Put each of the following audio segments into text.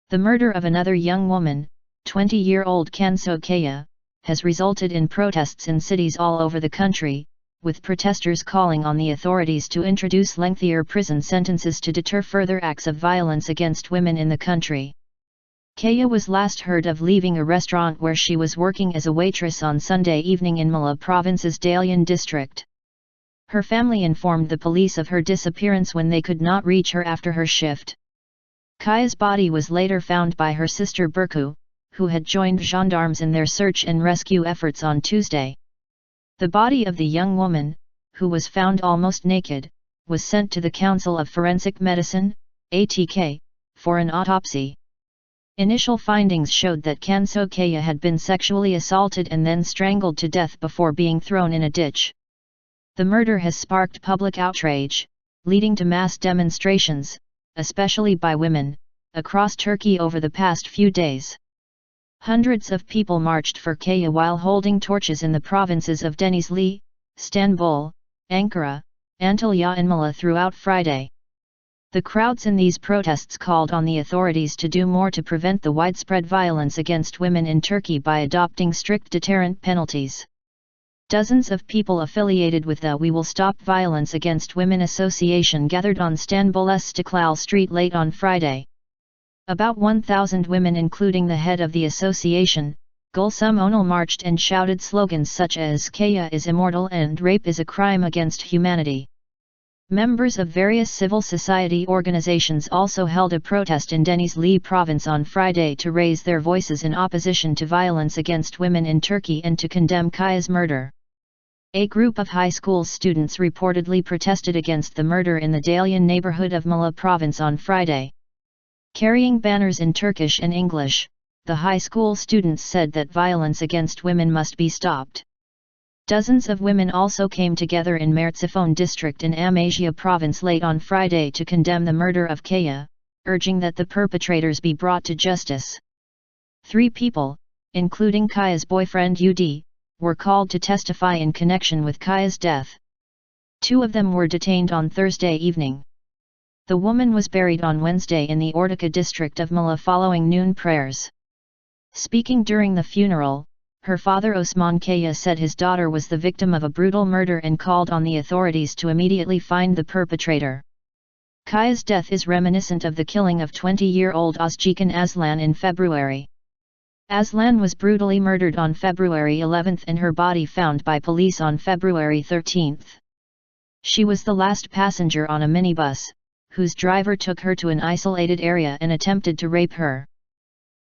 The murder of another young woman, 20-year-old Cansu Kaya, has resulted in protests in cities all over the country, with protesters calling on the authorities to introduce lengthier prison sentences to deter further acts of violence against women in the country. Kaya was last heard of leaving a restaurant where she was working as a waitress on Sunday evening in Muğla province's Dalyan district. Her family informed the police of her disappearance when they could not reach her after her shift. Kaya's body was later found by her sister Burcu, who had joined gendarmes in their search and rescue efforts on Tuesday. The body of the young woman, who was found almost naked, was sent to the Council of Forensic Medicine, ATK, for an autopsy. Initial findings showed that Cansu Kaya had been sexually assaulted and then strangled to death before being thrown in a ditch. The murder has sparked public outrage, leading to mass demonstrations, especially by women, across Turkey over the past few days. Hundreds of people marched for Kaya while holding torches in the provinces of Denizli, Istanbul, Ankara, Antalya and Muğla throughout Friday. The crowds in these protests called on the authorities to do more to prevent the widespread violence against women in Turkey by adopting strict deterrent penalties. Dozens of people affiliated with the We Will Stop Violence Against Women Association gathered on Istanbul's Istiklal Street late on Friday. About 1,000 women including the head of the association, Gülsüm Önal, marched and shouted slogans such as "Kaya is immortal" and "Rape is a crime against humanity." Members of various civil society organizations also held a protest in Denizli province on Friday to raise their voices in opposition to violence against women in Turkey and to condemn Kaya's murder. A group of high school students reportedly protested against the murder in the Dalyan neighborhood of Muğla province on Friday. Carrying banners in Turkish and English, the high school students said that violence against women must be stopped. Dozens of women also came together in Mertzifon district in Amasya province late on Friday to condemn the murder of Kaya, urging that the perpetrators be brought to justice. 3 people, including Kaya's boyfriend Ud, were called to testify in connection with Kaya's death. 2 of them were detained on Thursday evening. The woman was buried on Wednesday in the Ortaköy district of Muğla following noon prayers. Speaking during the funeral, her father Osman Kaya said his daughter was the victim of a brutal murder and called on the authorities to immediately find the perpetrator. Kaya's death is reminiscent of the killing of 20-year-old Özcan Aslan in February. Aslan was brutally murdered on February 11 and her body found by police on February 13. She was the last passenger on a minibus, whose driver took her to an isolated area and attempted to rape her.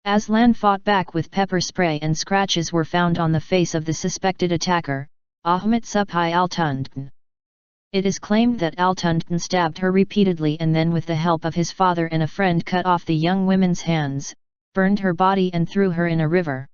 Aslan fought back with pepper spray and scratches were found on the face of the suspected attacker, Ahmet Subhi Altundin. It is claimed that Altundin stabbed her repeatedly and then with the help of his father and a friend cut off the young woman's hands, burned her body and threw her in a river.